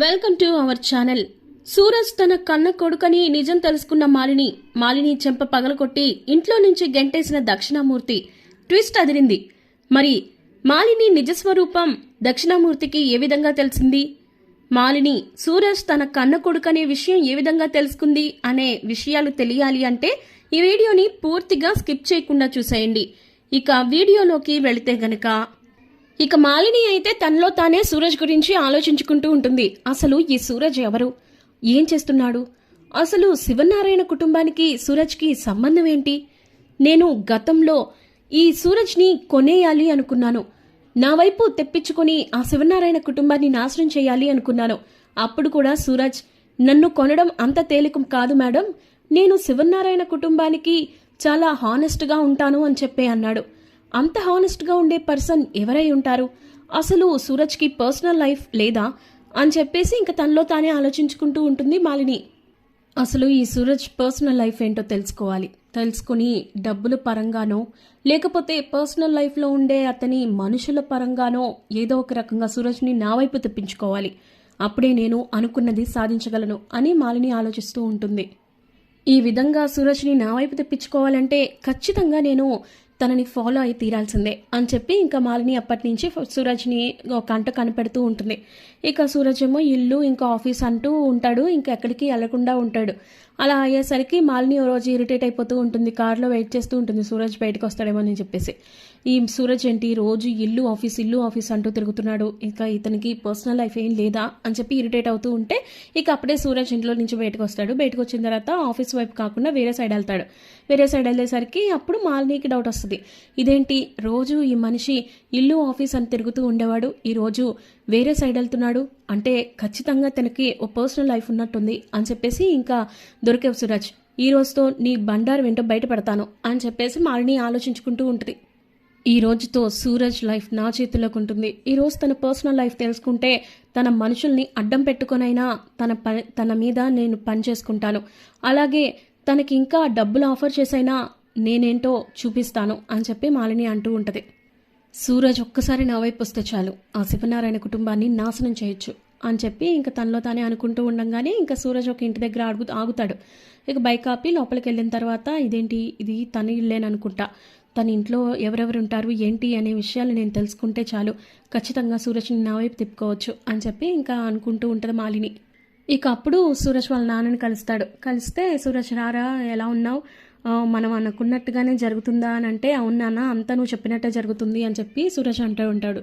Welcome to our channel. Suraj తన కన్న కొడుకని నిజం తెలుసుకున్న మాలిని చెంప పగలకొట్టి ఇంట్లో నుంచి గెంటేసిన దక్షిణామూర్తి. ట్విస్ట్ అదిరింది. మరి మాలిని నిజస్వరూపం దక్షిణామూర్తికి ఏ విధంగా తెలిసింది? మాలిని సూరజ్ తన కన్న కొడుకనే విషయం ఏ విధంగా తెలుసుకుంది అనే విషయాలు తెలియాలి అంటే ఈ వీడియోని పూర్తిగా స్కిప్ చేయకుండా చూసేయండి. ఇక వీడియోలోకి వెళితే గనక మాలిని అయితే తనలో తానే సూరజ్ గురించి ఆలోచించుకుంటూ ఉంటుంది. అసలు ఈ సూరజ్ ఎవరు, ఏం చేస్తున్నాడు, అసలు శివనారాయణ కుటుంబానికి సూరజ్కి సంబంధం ఏంటి? నేను గతంలో ఈ సూరజ్ని కొనేయాలి అనుకున్నాను, నా వైపు తెప్పించుకొని ఆ శివనారాయణ కుటుంబాన్ని నాశనం చేయాలి అనుకున్నాను. అప్పుడు కూడా సూరజ్ నన్ను కొనడం అంత తేలిక కాదు మేడం, నేను శివనారాయణ కుటుంబానికి చాలా హానెస్ట్గా ఉంటాను అని చెప్పి అన్నాడు. అంత హానెస్ట్గా ఉండే పర్సన్ ఎవరై ఉంటారు? అసలు సూరజ్కి పర్సనల్ లైఫ్ లేదా అని చెప్పేసి ఇంకా తనలో తానే ఆలోచించుకుంటూ ఉంటుంది మాలిని. అసలు ఈ సూరజ్ పర్సనల్ లైఫ్ ఏంటో తెలుసుకుని డబ్బుల పరంగానో లేకపోతే పర్సనల్ లైఫ్లో ఉండే అతని మనుషుల పరంగానో ఏదో ఒక రకంగా సూరజ్ని నా వైపు తెప్పించుకోవాలి, అప్పుడే నేను అనుకున్నది సాధించగలను అని మాలిని ఆలోచిస్తూ ఉంటుంది. ఈ విధంగా సూరజ్ని నా వైపు తెప్పించుకోవాలంటే ఖచ్చితంగా నేను తనని ఫాలో అయి తీరాల్సిందే అని చెప్పి ఇంకా మాలిని అప్పటి నుంచి సూరజ్ని ఒక కంట కనిపెడుతూ ఉంటుంది. ఇక సూరజ్ ఏమో ఇల్లు ఇంకా ఆఫీస్ అంటూ ఉంటాడు, ఇంకా ఎక్కడికి వెళ్లకుండా ఉంటాడు. అలా అయ్యేసరికి మాలిని ఓ రోజు ఇరిటేట్ అయిపోతూ ఉంటుంది, కార్లో వెయిట్ చేస్తూ ఉంటుంది సూరజ్ బయటకు వస్తాడేమో అని చెప్పేసి. ఈ సూరజ్ ఏంటి రోజు ఇల్లు ఆఫీస్ అంటూ తిరుగుతున్నాడు, ఇక ఇతనికి పర్సనల్ లైఫ్ ఏం లేదా అని చెప్పి ఇరిటేట్ అవుతూ ఉంటే ఇక అప్పుడే సూరజ్ ఇంట్లో నుంచి బయటకు వస్తాడు. బయటకు వచ్చిన తర్వాత ఆఫీస్ వైపు కాకుండా వేరే సైడ్ వెళ్తాడు. వేరే సైడ్ వెళ్ళేసరికి అప్పుడు మాలినికి డౌట్ వస్తుంది, ఇదేంటి రోజు ఈ మనిషి ఇల్లు ఆఫీస్ అని తిరుగుతూ ఉండేవాడు, ఈరోజు వేరే సైడ్ వెళ్తున్నాడు అంటే ఖచ్చితంగా తనకి ఓ పర్సనల్ లైఫ్ ఉన్నట్టుంది అని చెప్పేసి ఇంకా దొరికేవు సూరజ్, ఈ రోజుతో నీ బండారు వెంట బయట పెడతాను అని చెప్పేసి మాలిని ఆలోచించుకుంటూ ఉంటుంది. ఈ రోజుతో సూరజ్ లైఫ్ నా చేతిలోకి ఉంటుంది. ఈ రోజు తన పర్సనల్ లైఫ్ తెలుసుకుంటే తన మనుషుల్ని అడ్డం పెట్టుకునైనా తన మీద నేను పని చేసుకుంటాను, అలాగే తనకి ఇంకా డబ్బులు ఆఫర్ చేసైనా నేనేంటో చూపిస్తాను అని చెప్పి మాలిని అంటూ ఉంటుంది. సూరజ్ ఒక్కసారి నా వైపు వస్తే చాలు, ఆ శివనారాయణ కుటుంబాన్ని నాశనం చేయొచ్చు అని చెప్పి ఇంకా తనలో తానే అనుకుంటూ ఉండగానే ఇంకా సూరజ్ ఒక ఇంటి దగ్గర ఆగుతాడు. ఇక బైక్ ఆపి లోపలికి వెళ్ళిన తర్వాత ఇదేంటి, ఇది తన ఇల్లేననుకుంటా, తన ఇంట్లో ఎవరెవరు ఉంటారు ఏంటి అనే విషయాలు నేను తెలుసుకుంటే చాలు, ఖచ్చితంగా సూరజ్ని నా వైపు తిప్పుకోవచ్చు అని చెప్పి ఇంకా అనుకుంటూ ఉంటుంది మాలిని. ఇక అప్పుడు సూరజ్ వాళ్ళ నాన్నని కలిస్తే సూరజ్ రారా ఎలా ఉన్నావు, మనం అనుకున్నట్టుగానే జరుగుతుందా అని అంటే అవును నాన్న అంతా నువ్వు చెప్పినట్టే జరుగుతుంది అని చెప్పి సూరజ్ అంటూ ఉంటాడు.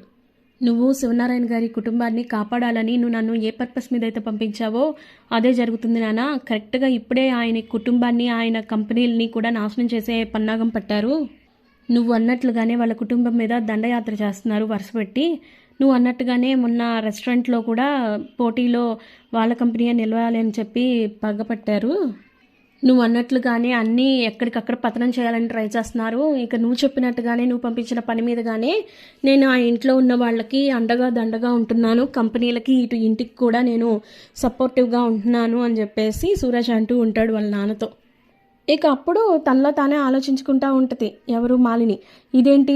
నువ్వు శివనారాయణ గారి కుటుంబాన్ని కాపాడాలని నువ్వు నన్ను ఏ పర్పస్ మీద అయితే పంపించావో అదే జరుగుతుంది నాన్న, కరెక్ట్గా ఇప్పుడే ఆయన కుటుంబాన్ని ఆయన కంపెనీలని కూడా నాశనం చేసే పన్నాగం పట్టారు. నువ్వు అన్నట్లుగానే వాళ్ళ కుటుంబం మీద దండయాత్ర చేస్తున్నారు వరుసపెట్టి, నువ్వు అన్నట్టుగానే మొన్న రెస్టారెంట్లో కూడా పోటీలో వాళ్ళ కంపెనీ నిలవాలి అని చెప్పి పగపట్టారు. నువ్వు అన్నట్లుగానే అన్నీ ఎక్కడికక్కడ పతనం చేయాలని ట్రై చేస్తున్నారు. ఇక నువ్వు చెప్పినట్టుగానే నువ్వు పంపించిన పని మీదగానే నేను ఆ ఇంట్లో ఉన్న వాళ్ళకి దండగా ఉంటున్నాను, కంపెనీలకి ఇటు ఇంటికి కూడా నేను సపోర్టివ్గా ఉంటున్నాను అని చెప్పేసి సూరజ్ అంటూ ఉంటాడు వాళ్ళ నాన్నతో. ఇక అప్పుడు తనలో తానే ఆలోచించుకుంటా ఉంటుంది ఎవరు మాలిని, ఇదేంటి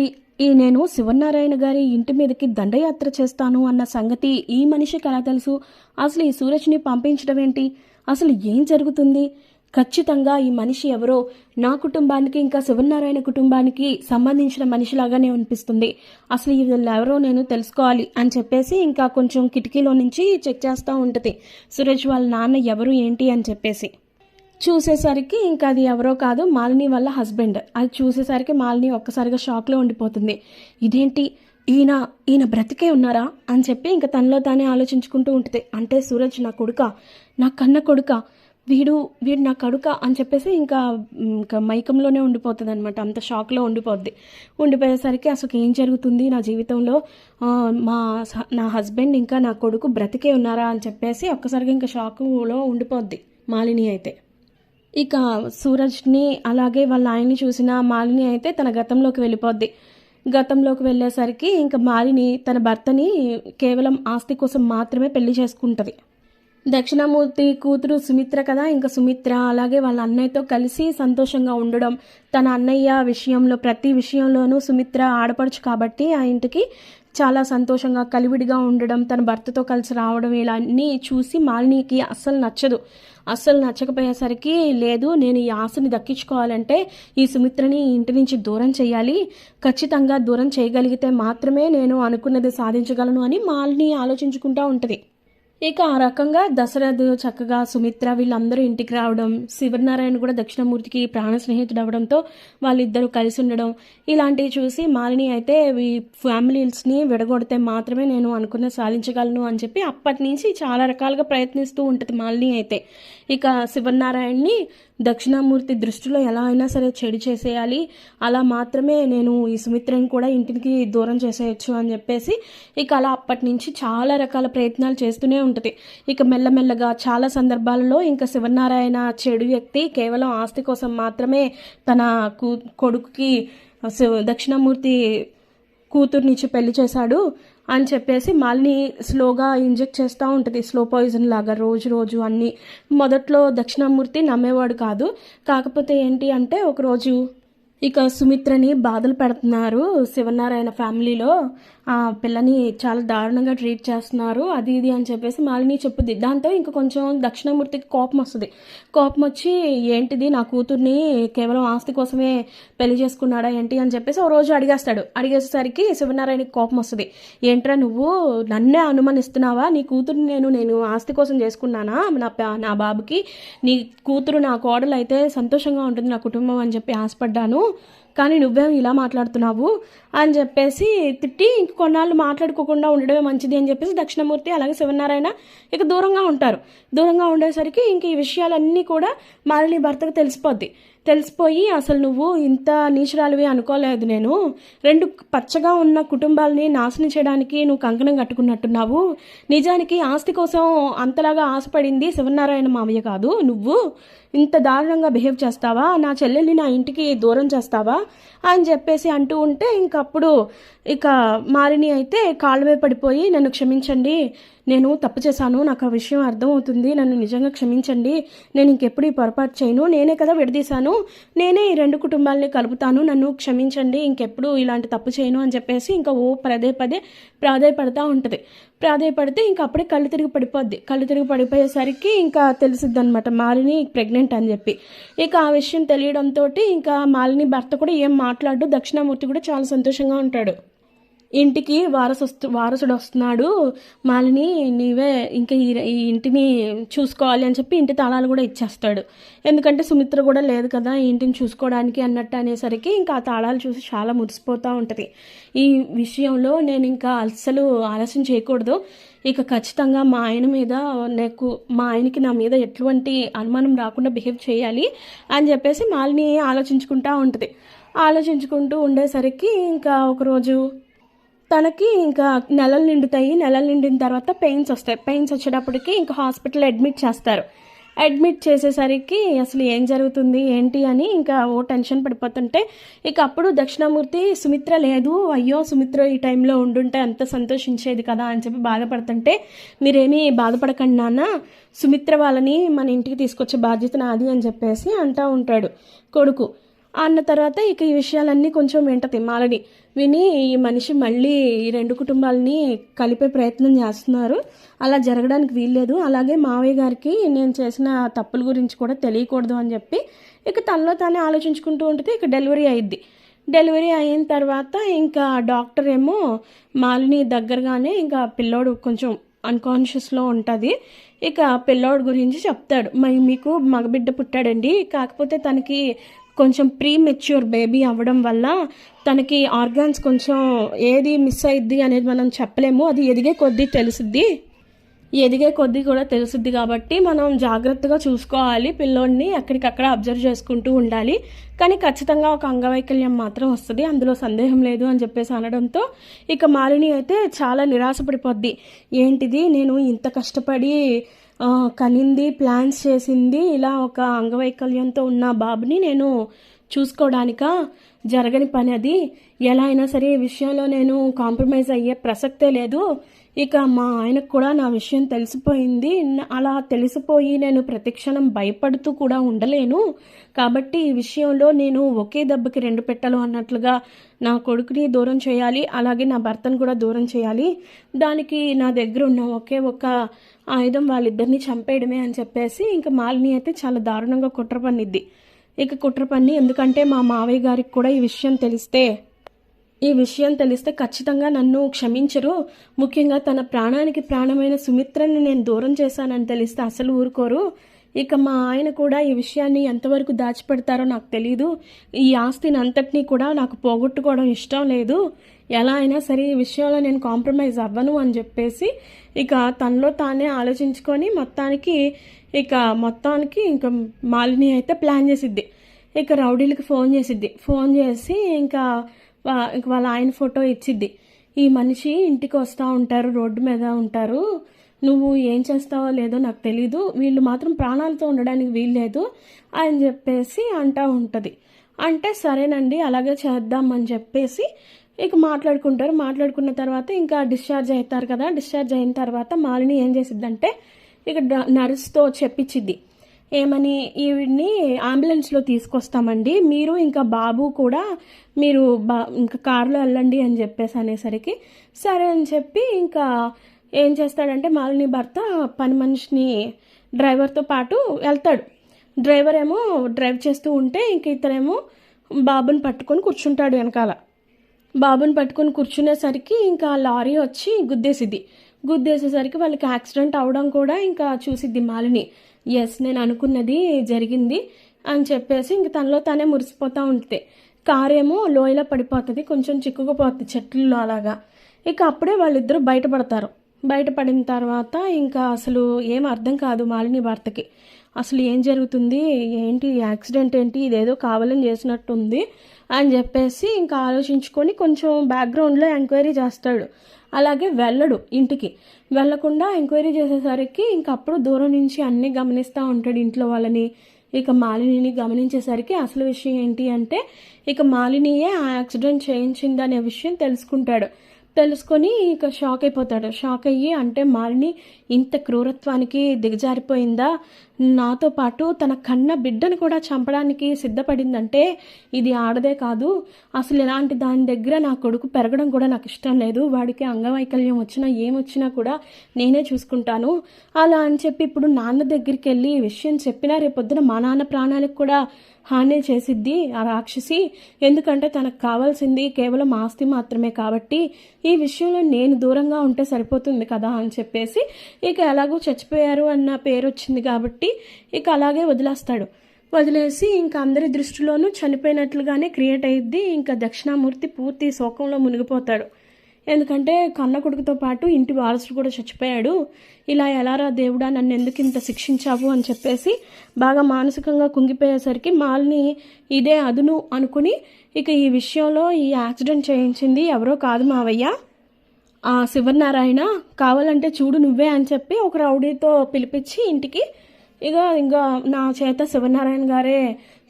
నేను శివనారాయణ గారి ఇంటి మీదకి దండయాత్ర చేస్తాను అన్న సంగతి ఈ మనిషికి ఎలా తెలుసు, అసలు ఈ సూరజ్ని పంపించడం ఏంటి, అసలు ఏం జరుగుతుంది, ఖచ్చితంగా ఈ మనిషి ఎవరో నా కుటుంబానికి ఇంకా శివనారాయణ కుటుంబానికి సంబంధించిన మనిషిలాగానే అనిపిస్తుంది, అసలు వీళ్ళు ఎవరో నేను తెలుసుకోవాలి అని చెప్పేసి ఇంకా కొంచెం కిటికీలో నుంచి చెక్ చేస్తూ ఉంటుంది సూరజ్ వాళ్ళ నాన్న ఎవరు ఏంటి అని చెప్పేసి. చూసేసరికి ఇంకా అది ఎవరో కాదు మాలిని వాళ్ళ హస్బెండ్. అది చూసేసరికి మాలిని ఒక్కసారిగా షాక్లో ఉండిపోతుంది, ఇదేంటి ఈయన బ్రతికే ఉన్నారా అని చెప్పి ఇంకా తనలో తానే ఆలోచించుకుంటూ ఉంటుంది. అంటే సూరజ్ నా కొడుక, నా కన్న కొడుక, వీడు నా కొడుక అని చెప్పేసి ఇంకా మైకంలోనే ఉండిపోతుంది అనమాట, అంత షాక్లో ఉండిపోయేసరికి అసలు ఏం జరుగుతుంది నా జీవితంలో, నా హస్బెండ్ ఇంకా నా కొడుకు బ్రతికే ఉన్నారా అని చెప్పేసి ఒక్కసారిగా ఇంకా షాక్లో ఉండిపోద్ది మాలిని అయితే. ఇక సూరజ్ని అలాగే వాళ్ళ ఆయన్ని చూసిన మాలిని అయితే తన గతంలోకి వెళ్ళేసరికి ఇంకా మాలిని తన భర్తని కేవలం ఆస్తి కోసం మాత్రమే పెళ్లి చేసుకుంటుంది. దక్షిణామూర్తి కూతురు సుమిత్ర కదా, ఇంకా సుమిత్ర అలాగే వాళ్ళ అన్నయ్యతో కలిసి సంతోషంగా ఉండడం, తన అన్నయ్య విషయంలో ప్రతి విషయంలోనూ సుమిత్ర ఆడపడుచు కాబట్టి ఆ ఇంటికి చాలా సంతోషంగా కలివిడిగా ఉండడం, తన భర్తతో కలిసి రావడం ఇలా అన్నీ చూసి మాలినికి అస్సలు నచ్చకపోయేసరికి, లేదు నేను ఈ ఆశని దక్కించుకోవాలంటే ఈ సుమిత్రని ఇంటి నుంచి దూరం చేయాలి, ఖచ్చితంగా దూరం చేయగలిగితే మాత్రమే నేను అనుకున్నది సాధించగలను అని మాలిని ఆలోచించుకుంటూ ఉంటుంది. ఇక ఆ రకంగా దశరథ్ చక్కగా సుమిత్ర వీళ్ళందరూ ఇంటికి రావడం, శివనారాయణ కూడా దక్షిణామూర్తికి ప్రాణ స్నేహితుడు అవడంతో వాళ్ళిద్దరూ కలిసి ఉండడం ఇలాంటివి చూసి మాలిని అయితే ఈ ఫ్యామిలీస్ని విడగొడితే మాత్రమే నేను అనుకున్న సాధించగలను అని చెప్పి అప్పటి నుంచి చాలా రకాలుగా ప్రయత్నిస్తూ ఉంటుంది మాలిని అయితే. ఇక శివనారాయణని దక్షిణామూర్తి దృష్టిలో ఎలా అయినా సరే చెడు చేసేయాలి, అలా మాత్రమే నేను ఈ సుమిత్రని కూడా ఇంటికి దూరం చేసేయచ్చు అని చెప్పేసి ఇక అలా అప్పటి నుంచి చాలా రకాల ప్రయత్నాలు చేస్తూనే ఉంటుంది. ఇక మెల్లమెల్లగా చాలా సందర్భాలలో ఇంకా శివనారాయణ చెడు వ్యక్తి కేవలం ఆస్తి కోసం మాత్రమే తన కొడుకుకి దక్షిణామూర్తి కూతుర్నిచ్చి పెళ్లి చేశాడు అని చెప్పేసి మాలిని స్లోగా ఇంజెక్ట్ చేస్తూ ఉంటుంది, స్లో పాయిజన్ లాగా రోజు అన్నీ. మొదట్లో దక్షిణామూర్తి నమ్మేవాడు కాదు. కాకపోతే ఏంటి అంటే ఒకరోజు ఇక సుమిత్రని బాధలు పెడుతున్నారు శివనారాయణ ఫ్యామిలీలో, ఆ పిల్లని చాలా దారుణంగా ట్రీట్ చేస్తున్నారు అది ఇది అని చెప్పేసి మాలిని చెప్పుద్ది. దాంతో ఇంకా కొంచెం దక్షిణామూర్తికి కోపం వస్తుంది. కోపం వచ్చి ఏంటిది నా కూతుర్ని కేవలం ఆస్తి కోసమే పెళ్లి చేసుకున్నాడా ఏంటి అని చెప్పేసి ఓ రోజు అడిగేసరికి శివనారాయణకి కోపం వస్తుంది. ఏంట్రా నువ్వు నన్నే అనుమానిస్తున్నావా, నీ కూతుర్ని నేను ఆస్తి కోసం చేసుకున్నానా, నా బాబుకి నీ కూతురు నా కోడలు అయితే సంతోషంగా ఉంటుంది నా కుటుంబం అని చెప్పి ఆశపడ్డాను, కానీ నువ్వేం ఇలా మాట్లాడుతున్నావు అని చెప్పేసి తిట్టి ఇంక కొన్నాళ్ళు మాట్లాడుకోకుండా ఉండడమే మంచిది అని చెప్పేసి దక్షిణామూర్తి అలాగే శివనారాయణ ఇక దూరంగా ఉంటారు. దూరంగా ఉండేసరికి ఇంక ఈ విషయాలన్నీ కూడా మాలిని భర్తకు తెలిసిపోయి అసలు నువ్వు ఇంత నీచురాలివి అనుకోలేదు, నేను రెండు పచ్చగా ఉన్న కుటుంబాలని నాశనం చేయడానికి నువ్వు కంకణం కట్టుకున్నట్టున్నావు, నిజానికి ఆస్తి కోసం అంతలాగా ఆశపడింది శివనారాయణ మావయ్య కాదు, నువ్వు ఇంత దారుణంగా బిహేవ్ చేస్తావా, నా చెల్లెల్ని నా ఇంటికి దూరం చేస్తావా అని చెప్పేసి అంటూ ఉంటే ఇంకప్పుడు ఇక మాలిని అయితే కాళ్ళవే పడిపోయి నన్ను క్షమించండి, నేను తప్పు చేశాను, నాకు ఆ విషయం అర్థమవుతుంది, నన్ను నిజంగా క్షమించండి, నేను ఇంకెప్పుడు ఈ పొరపాటు చేయను, నేనే కదా విడదీశాను, నేనే ఈ రెండు కుటుంబాలని కలుపుతాను, నన్ను క్షమించండి, ఇంకెప్పుడు ఇలాంటి తప్పు చేయను అని చెప్పేసి ఇంకా పదే ప్రాధేయపడతా ఉంటుంది. ప్రాధేయపడితే ఇంకా అప్పుడే కళ్ళు తిరిగి పడిపోయేసరికి ఇంకా తెలిసిద్ది అనమాట మాలిని ప్రెగ్నెంట్ అని చెప్పి. ఇక ఆ విషయం తెలియడంతో ఇంకా మాలిని భర్త కూడా ఏం మాట్లాడు, దక్షిణామూర్తి కూడా చాలా సంతోషంగా ఉంటాడు. ఇంటికి వారసుడు వస్తున్నాడు మాలిని, నీవే ఇంకా ఈ ఇంటిని చూసుకోవాలి అని చెప్పి ఇంటి తాళాలు కూడా ఇచ్చేస్తాడు. ఎందుకంటే సుమిత్ర కూడా లేదు కదా ఈ ఇంటిని చూసుకోవడానికి అన్నట్టు అనేసరికి ఇంకా ఆ తాళాలు చూసి చాలా మురిసిపోతూ ఉంటుంది. ఈ విషయంలో నేను ఇంకా అస్సలు ఆలస్యం చేయకూడదు, ఇక ఖచ్చితంగా మా ఆయనకి నా మీద ఎటువంటి అనుమానం రాకుండా బిహేవ్ చేయాలి అని చెప్పేసి మాలిని ఆలోచించుకుంటూ ఉండేసరికి ఇంకా ఒకరోజు తనకి ఇంకా నెలలు నిండిన తర్వాత పెయిన్స్ వచ్చేటప్పటికి ఇంకా హాస్పిటల్ అడ్మిట్ చేసేసరికి అసలు ఏం జరుగుతుంది ఏంటి అని ఇంకా టెన్షన్ పడిపోతుంటే ఇక అప్పుడు దక్షిణామూర్తి సుమిత్ర లేదు, అయ్యో సుమిత్ర ఈ టైంలో ఉండుంటే అంత సంతోషించేది కదా అని చెప్పి బాధపడుతుంటే, మీరేమీ బాధపడకండి నాన్న, సుమిత్ర వాళ్ళని మన ఇంటికి తీసుకొచ్చే బాధ్యత నాది అని చెప్పేసి అంటూ ఉంటాడు కొడుకు. అన్న తర్వాత ఇక ఈ విషయాలన్నీ కొంచెం వింటది మాలిని. విని ఈ మనిషి మళ్ళీ ఈ రెండు కుటుంబాలని కలిపే ప్రయత్నం చేస్తున్నారు, అలా జరగడానికి వీల్లేదు, అలాగే మావయ్య గారికి నేను చేసిన తప్పుల గురించి కూడా తెలియకూడదు అని చెప్పి ఇక తనలో తానే ఆలోచించుకుంటూ ఉంటుంది. ఇక డెలివరీ అయిన తర్వాత ఇంకా డాక్టర్ ఏమో మాలిని దగ్గరగానే ఇంకా పిల్లోడు కొంచెం అన్కాన్షియస్లో ఉంటుంది, ఇక పిల్లోడు గురించి చెప్తాడు. మీకు మగబిడ్డ పుట్టాడండి, కాకపోతే తనకి కొంచెం ప్రీ మెచ్యూర్ బేబీ అవ్వడం వల్ల తనకి ఆర్గాన్స్ కొంచెం ఏది మిస్ అయ్యిద్ది అనేది మనం చెప్పలేము, అది ఎదిగే కొద్దీ కూడా తెలుసుద్ది కాబట్టి మనం జాగ్రత్తగా చూసుకోవాలి, పిల్లోడిని ఎక్కడికక్కడ అబ్జర్వ్ చేసుకుంటూ ఉండాలి, కానీ ఖచ్చితంగా ఒక అంగవైకల్యం మాత్రం వస్తుంది, అందులో సందేహం లేదు అని చెప్పేసి అనడంతో ఇక మాలిని అయితే చాలా నిరాశపడిపోద్ది. ఏంటిది నేను ఇంత కష్టపడి కనింది, ప్లాన్స్ చేసింది, ఇలా ఒక అంగవైకల్యంతో ఉన్న బాబుని నేను చూసుకోవడానికా, జరగని పని అది, ఎలా అయినా సరే ఈ విషయంలో నేను కాంప్రమైజ్ అయ్యే ప్రసక్తే లేదు, ఇక మా ఆయనకు కూడా నా విషయం తెలిసిపోయింది. అలా తెలిసిపోయి నేను ప్రతిక్షణం భయపడుతూ కూడా ఉండలేను. కాబట్టి ఈ విషయంలో నేను ఒకే దెబ్బకి 2 పెట్టెలు అన్నట్లుగా నా కొడుకుని దూరం చేయాలి, అలాగే నా భర్తను కూడా దూరం చేయాలి. దానికి నా దగ్గర ఉన్న ఒకే ఒక ఆయుధం వాళ్ళిద్దరిని చంపేయడమే అని చెప్పేసి ఇంక మాలిని అయితే చాలా దారుణంగా కుట్ర పన్నిద్ది. ఇక కుట్ర పన్ని ఎందుకంటే మా మావయ్య గారికి కూడా ఈ విషయం తెలిస్తే ఖచ్చితంగా నన్ను క్షమించరు. ముఖ్యంగా తన ప్రాణానికి ప్రాణమైన సుమిత్రని నేను దూరం చేశానని తెలిస్తే అసలు ఊరుకోరు. ఇక మా ఆయన కూడా ఈ విషయాన్ని ఎంతవరకు దాచిపెడతారో నాకు తెలీదు. ఈ ఆస్తిని అంతటినీ కూడా నాకు పోగొట్టుకోవడం ఇష్టం లేదు. ఎలా అయినా సరే ఈ విషయంలో నేను కాంప్రమైజ్ అవ్వను అని చెప్పేసి ఇక తనలో తానే ఆలోచించుకొని మొత్తానికి ఇంకా మాలిని అయితే ప్లాన్ చేసిద్ది. ఇక రౌడీలకి ఫోన్ చేసి ఇంకా వాళ్ళ ఆయన ఫోటో ఇచ్చిద్ది. ఈ మనిషి ఇంటికి వస్తూ ఉంటారు, రోడ్డు మీద ఉంటారు, నువ్వు ఏం చేస్తావో లేదో నాకు తెలీదు, వీళ్ళు మాత్రం ప్రాణాలతో ఉండడానికి వీల్లేదు అని చెప్పేసి అంటూ ఉంటుంది. అంటే సరేనండి అలాగే చేద్దామని చెప్పేసి ఇక మాట్లాడుకున్న తర్వాత ఇంకా డిశ్చార్జ్ అవుతారు కదా. డిశ్చార్జ్ అయిన తర్వాత మాలిని ఏం చేసిద్దంటే ఇక నర్స్తో చెప్పించిద్ది, ఏమని, ఈవిడ్ని అంబులెన్స్లో తీసుకొస్తామండి, మీరు ఇంకా బాబు కూడా మీరు ఇంకా కారులో వెళ్ళండి అని చెప్పేసి అనేసరికి సరే అని చెప్పి ఇంకా ఏం చేస్తాడంటే మాలిని భర్త పని మనిషిని డ్రైవర్తో పాటు వెళ్తాడు. డ్రైవర్ ఏమో డ్రైవ్ చేస్తూ ఉంటే ఇంక ఇతరేమో బాబుని పట్టుకొని కూర్చుంటాడు వెనకాల. బాబుని పట్టుకొని కూర్చునేసరికి ఇంకా లారీ వచ్చి గుద్దేసేసరికి వాళ్ళకి యాక్సిడెంట్ అవడం కూడా ఇంకా చూసిద్ది మాలిని. ఎస్, నేను అనుకున్నది జరిగింది అని చెప్పేసి ఇంక తనలో తానే మురిసిపోతూ ఉంటుంది. కారేమో లోయలో పడిపోతుంది, కొంచెం చిక్కుకుపోతుంది చెట్లలో అలాగా. ఇక అప్పుడే వాళ్ళిద్దరూ బయటపడిన తర్వాత ఇంకా అసలు ఏం అర్థం కాదు మాలిని భర్తకి. అసలు ఏం జరుగుతుంది, ఏంటి యాక్సిడెంట్ ఏంటి, ఇదేదో కావాలని చేసినట్టుంది అని చెప్పేసి ఇంకా ఆలోచించుకొని కొంచెం బ్యాక్గ్రౌండ్లో ఎంక్వైరీ చేస్తాడు. అలాగే వెళ్ళడు, ఇంటికి వెళ్లకుండా ఎంక్వైరీ చేసేసరికి ఇంకప్పుడు దూరం నుంచి అన్నీ గమనిస్తూ ఉంటాడు ఇంట్లో వాళ్ళని. ఇక మాలినిని గమనించేసరికి అసలు విషయం ఏంటి అంటే ఇక మాలినియే ఆ యాక్సిడెంట్ చేయించిందనే విషయం తెలుసుకొని ఇక షాక్ అయ్యి అంటే మాలిని ఇంత క్రూరత్వానికి దిగజారిపోయిందా, నాతో పాటు తన కన్న బిడ్డను కూడా చంపడానికి సిద్ధపడిందంటే ఇది ఆడదే కాదు, అసలు ఇలాంటి దాని దగ్గర నా కొడుకు పెరగడం కూడా నాకు ఇష్టం లేదు, వాడికి అంగవైకల్యం వచ్చినా ఏమొచ్చినా కూడా నేనే చూసుకుంటాను అలా అని చెప్పి ఇప్పుడు నాన్న దగ్గరికి వెళ్ళి ఈ విషయం చెప్పినా రేపొద్దున మా నాన్న ప్రాణాలకు కూడా హాని చేసిద్ది ఆ రాక్షసి. ఎందుకంటే తనకు కావాల్సింది కేవలం ఆస్తి మాత్రమే కాబట్టి ఈ విషయంలో నేను దూరంగా ఉంటే సరిపోతుంది కదా అని చెప్పేసి ఇక ఎలాగో చచ్చిపోయారు అన్న పేరు వచ్చింది కాబట్టి ఇక అలాగే వదిలేసి ఇంకా అందరి దృష్టిలోనూ చనిపోయినట్లుగానే క్రియేట్ అయ్యిద్ది. ఇంకా దక్షిణామూర్తి పూర్తి శోకంలో మునిగిపోతాడు. ఎందుకంటే కన్న కొడుకుతో పాటు ఇంటి వారసుడు కూడా చచ్చిపోయాడు. ఇలా ఎలారా దేవుడా నన్ను ఎందుకు ఇంత శిక్షించావు అని చెప్పేసి బాగా మానసికంగా కుంగిపోయేసరికి మాలిని ఇదే అదును అనుకుని ఇక ఈ విషయంలో ఈ యాక్సిడెంట్ చేయించింది ఎవరో కాదు మావయ్య, ఆ శివనారాయణ, కావాలంటే చూడు నువ్వే అని చెప్పి ఒక రౌడీతో పిలిపించి ఇంటికి ఇంకా నా చేత శివనారాయణ గారే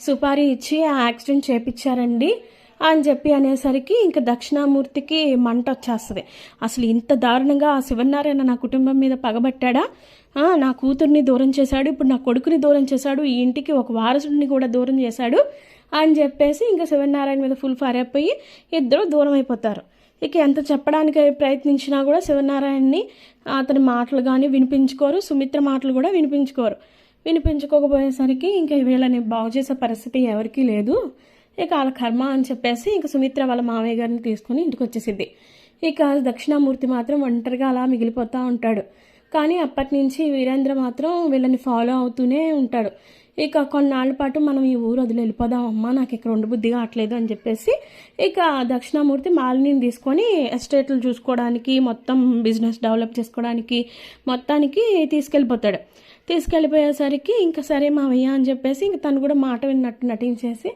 సుపారీ ఇచ్చి ఆ యాక్సిడెంట్ చేయించారండి అని చెప్పి అనేసరికి ఇంకా దక్షిణామూర్తికి మంట వచ్చేస్తుంది. అసలు ఇంత దారుణంగా ఆ శివనారాయణ నా కుటుంబం మీద పగబట్టాడా, నా కూతుర్ని దూరం చేశాడు, ఇప్పుడు నా కొడుకుని దూరం చేశాడు, ఈ ఇంటికి ఒక వారసుడిని కూడా దూరం చేశాడు అని చెప్పేసి ఇంకా శివనారాయణ మీద ఫుల్ ఫైర్ అయిపోయి ఇద్దరు దూరం అయిపోతారు. ఇక ఎంత చెప్పడానికి ప్రయత్నించినా కూడా శివనారాయణని అతని మాటలు కానీ వినిపించుకోరు, సుమిత్ర మాటలు కూడా వినిపించుకోకపోయేసరికి ఇంకా వీళ్ళని బాగు చేసే పరిస్థితి ఎవరికీ లేదు. ఇక వాళ్ళ కర్మ అని చెప్పేసి ఇక సుమిత్ర వాళ్ళ మామయ్య గారిని తీసుకుని ఇంటికి వచ్చేసిద్ది. ఇక దక్షిణామూర్తి మాత్రం ఒంటరిగా అలా మిగిలిపోతూ ఉంటాడు. కానీ అప్పటి నుంచి వీరేంద్ర మాత్రం వీళ్ళని ఫాలో అవుతూనే ఉంటాడు. ఇక కొన్నాళ్ళ పాటు మనం ఈ ఊరు వదిలి వెళ్ళిపోదాం అమ్మా, నాకు ఇక్కడ ఉండబుద్ధి కావట్లేదు అని చెప్పేసి ఇక దక్షిణామూర్తి మాలినిని తీసుకొని ఎస్టేట్లు చూసుకోవడానికి, మొత్తం బిజినెస్ డెవలప్ చేసుకోవడానికి మొత్తానికి తీసుకెళ్ళిపోయేసరికి ఇంకా సరే మావయ్య అని చెప్పేసి ఇంక తను కూడా మాట విన్నట్టు నటించేసి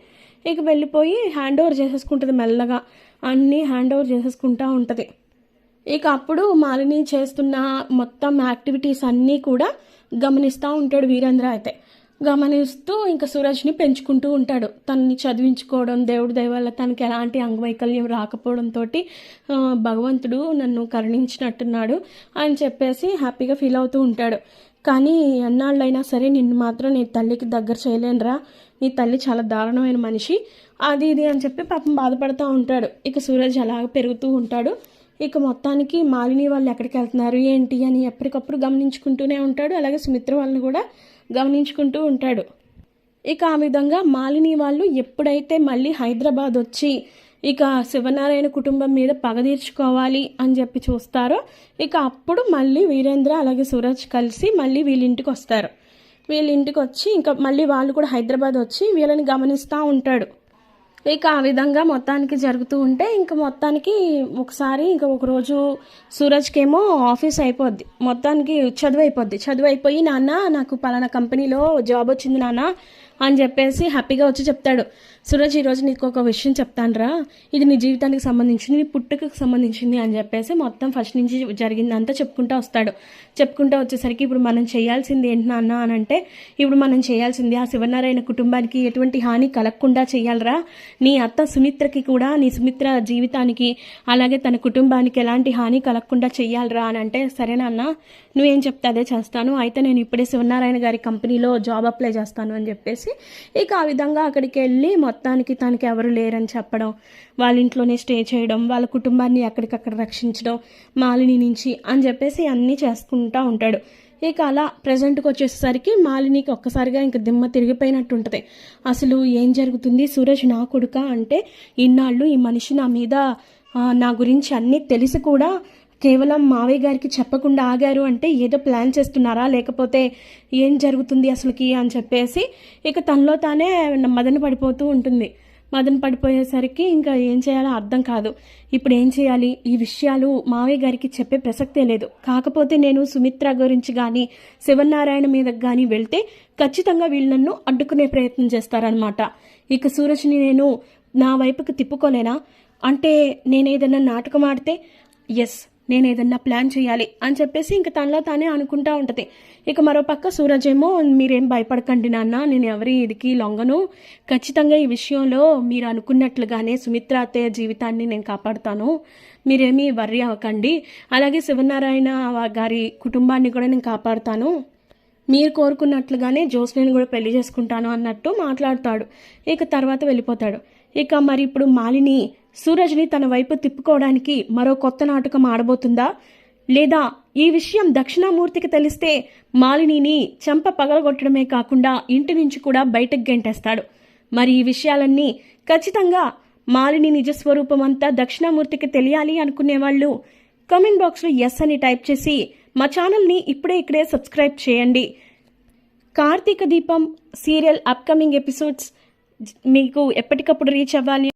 ఇక వెళ్ళిపోయి హ్యాండ్ ఓవర్ చేసేసుకుంటుంది, మెల్లగా అన్నీ హ్యాండ్ ఓవర్ చేసేసుకుంటూ ఉంటుంది. ఇక అప్పుడు మాలిని చేస్తున్న మొత్తం యాక్టివిటీస్ అన్నీ కూడా గమనిస్తూ ఉంటాడు వీరేంద్ర. అయితే గమనిస్తూ ఇంకా సూరజ్ని పెంచుకుంటూ ఉంటాడు. తనని చదివించుకోవడం, దేవుడి దయ వల్ల తనకి ఎలాంటి అంగవైకల్యం రాకపోవడంతో భగవంతుడు నన్ను కరుణించినట్టున్నాడు అని చెప్పేసి హ్యాపీగా ఫీల్ అవుతూ ఉంటాడు. కానీ ఎన్నాళ్ళైనా సరే నిన్ను మాత్రం నీ తల్లికి దగ్గర చేయలేనురా, నీ తల్లి చాలా దారుణమైన మనిషి, అది ఇది అని చెప్పి పాపం బాధపడుతూ ఉంటాడు. ఇక సూరజ్ అలాగ పెరుగుతూ ఉంటాడు. ఇక మొత్తానికి మాలిని వాళ్ళు ఎక్కడికి వెళ్తున్నారు ఏంటి అని ఎప్పటికప్పుడు గమనించుకుంటూనే ఉంటాడు. అలాగే సుమిత్ర వాళ్ళని కూడా గమనించుకుంటూ ఉంటాడు. ఇక ఆ విధంగా మాలిని వాళ్ళు ఎప్పుడైతే మళ్ళీ హైదరాబాద్ వచ్చి ఇక శివనారాయణ కుటుంబం మీద పగ తీర్చుకోవాలి అని చెప్పి చూస్తారో, ఇక అప్పుడు మళ్ళీ వీరేంద్ర అలాగే సూరజ్ కలిసి మళ్ళీ వీళ్ళింటికి వస్తారు. వీళ్ళింటికి వచ్చి ఇంకా మళ్ళీ వాళ్ళు కూడా హైదరాబాద్ వచ్చి వీళ్ళని గమనిస్తూ ఉంటాడు. ఇక ఆ విధంగా మొత్తానికి జరుగుతూ ఉంటే ఇంకా మొత్తానికి ఒకసారి ఇంకా ఒకరోజు సూరజ్కేమో ఆఫీస్ అయిపోద్ది, మొత్తానికి చదువు అయిపోయి నాన్న నాకు పలానా కంపెనీలో జాబ్ వచ్చింది నాన్న అని చెప్పేసి హ్యాపీగా వచ్చి చెప్తాడు. సూరజ్ ఈరోజు నీకు ఒక విషయం చెప్తానురా, ఇది నీ జీవితానికి సంబంధించింది, నీ పుట్టుకకు సంబంధించింది అని చెప్పేసి మొత్తం ఫస్ట్ నుంచి జరిగిందంతా చెప్పుకుంటూ వచ్చేసరికి ఇప్పుడు మనం చేయాల్సింది ఏంటి నాన్న అని అంటే, ఇప్పుడు మనం చేయాల్సింది ఆ శివనారాయణ కుటుంబానికి ఎటువంటి హాని కలగకుండా చేయాలరా, నీ అత్త సుమిత్రకి కూడా నీ సుమిత్ర జీవితానికి అలాగే తన కుటుంబానికి ఎలాంటి హాని కలగకుండా చెయ్యాలరా అని అంటే, సరే నాన్న నువ్వేం చెప్తే అదే చేస్తాను, అయితే నేను ఇప్పుడే శివనారాయణ గారి కంపెనీలో జాబ్ అప్లై చేస్తాను అని చెప్పేసి ఇక ఆ విధంగా అక్కడికి వెళ్ళి మొత్తానికి తనకి ఎవరు లేరని చెప్పడం, వాళ్ళ ఇంట్లోనే స్టే చేయడం, వాళ్ళ కుటుంబాన్ని ఎక్కడికక్కడ రక్షించడం మాలిని నుంచి అని చెప్పేసి అన్నీ చేసుకుంటూ ఉంటాడు. ఇక అలా ప్రజెంట్కి వచ్చేసరికి మాలినికి ఒక్కసారిగా ఇంక దిమ్మ తిరిగిపోయినట్టు ఉంటుంది. అసలు ఏం జరుగుతుంది, సూరజ్ నా కొడుకా అంటే ఇన్నాళ్ళు ఈ మనిషి నా మీద నా గురించి అన్నీ తెలిసి కూడా కేవలం మావయ్య గారికి చెప్పకుండా ఆగారు అంటే ఏదో ప్లాన్ చేస్తున్నారా, లేకపోతే ఏం జరుగుతుంది అసలుకి అని చెప్పేసి ఇక తనలో తానే మదన పడిపోయేసరికి ఇంకా ఏం చేయాలో అర్థం కాదు. ఇప్పుడు ఏం చేయాలి, ఈ విషయాలు మావయ్య గారికి చెప్పే ప్రసక్తే లేదు. కాకపోతే నేను సుమిత్ర గురించి కానీ శివనారాయణ మీదకి కానీ వెళ్తే ఖచ్చితంగా వీళ్ళు నన్ను అడ్డుకునే ప్రయత్నం చేస్తారనమాట. ఇక సూరజ్ని నేను నా వైపుకి తిప్పుకోలేనా, అంటే నేను ఏదన్నా నాటకం ఆడితే ఎస్ నేను ఏదన్నా ప్లాన్ చేయాలి అని చెప్పేసి ఇంక తనలో తానే అనుకుంటా ఉంటుంది. ఇక మరోపక్క సూరజ్ ఏమో మీరేం భయపడకండి నాన్న, నేను ఎవరి ఇదికి లొంగను, ఖచ్చితంగా ఈ విషయంలో మీరు అనుకున్నట్లుగానే సుమిత్ర అత్తయ్య జీవితాన్ని నేను కాపాడుతాను, మీరేమీ వర్రీ అవ్వకండి, అలాగే శివనారాయణ గారి కుటుంబాన్ని కూడా నేను కాపాడుతాను, మీరు కోరుకున్నట్లుగానే జోస్నేని కూడా పెళ్లి చేసుకుంటాను అన్నట్టు మాట్లాడతాడు. ఇక తర్వాత వెళ్ళిపోతాడు. ఇక మరి ఇప్పుడు మాలిని సూరజ్ని తన వైపు తిప్పుకోవడానికి మరో కొత్త నాటకం ఆడబోతుందా, లేదా ఈ విషయం దక్షిణామూర్తికి తెలిస్తే మాలినిని చెంప పగలగొట్టడమే కాకుండా ఇంటి నుంచి కూడా బయటకు గెంటేస్తాడు. మరి ఈ విషయాలన్నీ ఖచ్చితంగా మాలిని నిజస్వరూపం అంతా దక్షిణామూర్తికి తెలియాలి అనుకునేవాళ్ళు కామెంట్ బాక్స్లో ఎస్ అని టైప్ చేసి మా ఛానల్ని ఇక్కడే సబ్స్క్రైబ్ చేయండి. కార్తీక దీపం సీరియల్ అప్కమింగ్ ఎపిసోడ్స్ మీకు ఎప్పటికప్పుడు రీచ్ అవ్వాలి